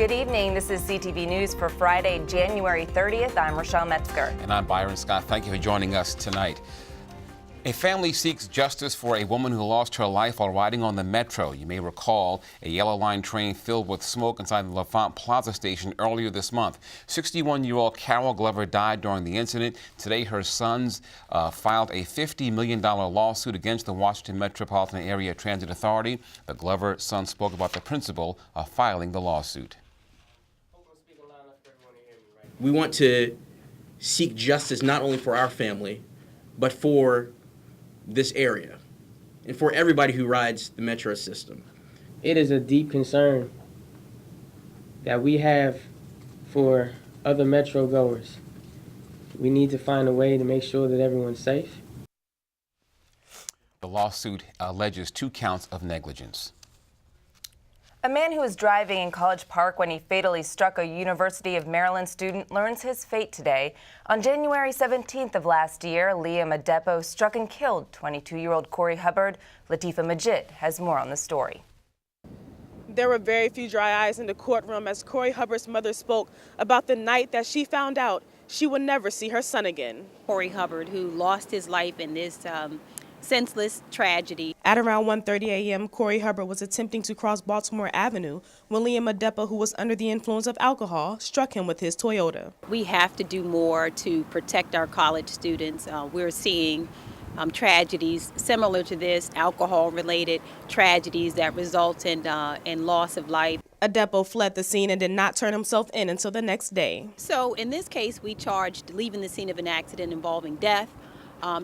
Good evening. This is CTV News for Friday, January 30th. I'm Rochelle Metzger. And I'm Byron Scott. Thank you for joining us tonight. A family seeks justice for a woman who lost her life while riding on the Metro. You may recall a Yellow Line train filled with smoke inside the L'Enfant Plaza station earlier this month. 61-year-old Carol Glover died during the incident. Today, her sons filed a $50 million lawsuit against the Washington Metropolitan Area Transit Authority. The Glover sons spoke about the principle of filing the lawsuit. We want to seek justice not only for our family, but for this area and for everybody who rides the Metro system. It is a deep concern that we have for other Metro goers. We need to find a way to make sure that everyone's safe. The lawsuit alleges 2 counts of negligence. A man who was driving in College Park when he fatally struck a University of Maryland student learns his fate today. On January 17th of last year, Liam Adepo struck and killed 22-year-old Corey Hubbard. Latifah Majid has more on the story. There were very few dry eyes in the courtroom as Corey Hubbard's mother spoke about the night that she found out she would never see her son again. Corey Hubbard, who lost his life in this senseless tragedy. At around 1:30 a.m., Corey Hubbard was attempting to cross Baltimore Avenue when Liam Adepo, who was under the influence of alcohol, struck him with his Toyota. We have to do more to protect our college students. We're seeing tragedies similar to this, alcohol-related tragedies that result in loss of life. Adepo fled the scene and did not turn himself in until the next day. So in this case, we charged leaving the scene of an accident involving death.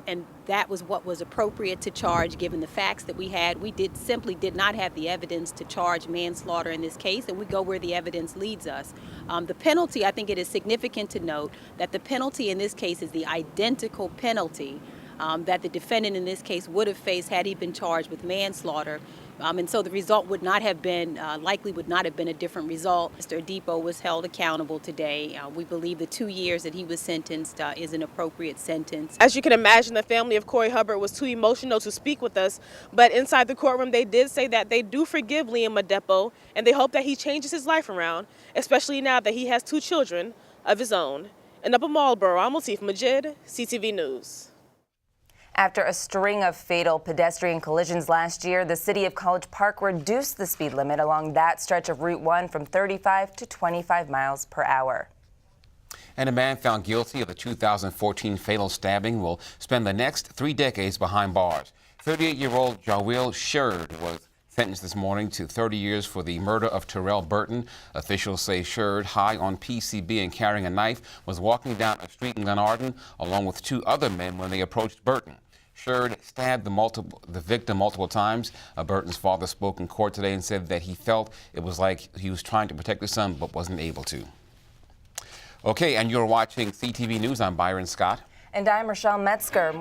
And that was what was appropriate to charge given the facts that we had. We simply did not have the evidence to charge manslaughter in this case, and we go where the evidence leads us. The penalty, I think it is significant to note that the penalty in this case is the identical penalty that the defendant in this case would have faced had he been charged with manslaughter. And so the result would not have been, likely would not have been a different result. Mr. Adepo was held accountable today. We believe the 2 years that he was sentenced is an appropriate sentence. As you can imagine, the family of Corey Hubbard was too emotional to speak with us, but inside the courtroom they did say that they do forgive Liam Adepo and they hope that he changes his life around, especially now that he has 2 children of his own. In Upper Marlboro, I'm Latifah Majid, CTV News. After a string of fatal pedestrian collisions last year, the city of College Park reduced the speed limit along that stretch of Route 1 from 35 to 25 miles per hour. And a man found guilty of the 2014 fatal stabbing will spend the next 3 decades behind bars. 38-year-old Joel Sherd was sentenced this morning to 30 years for the murder of Terrell Burton. Officials say Sherd, high on PCB and carrying a knife, was walking down a street in Glenarden along with 2 other men when they approached Burton. Sherd stabbed the victim multiple times. Burton's father spoke in court today and said that he felt it was like he was trying to protect his son but wasn't able to. Okay, and you're watching CTV News. I'm Byron Scott. And I'm Rochelle Metzger.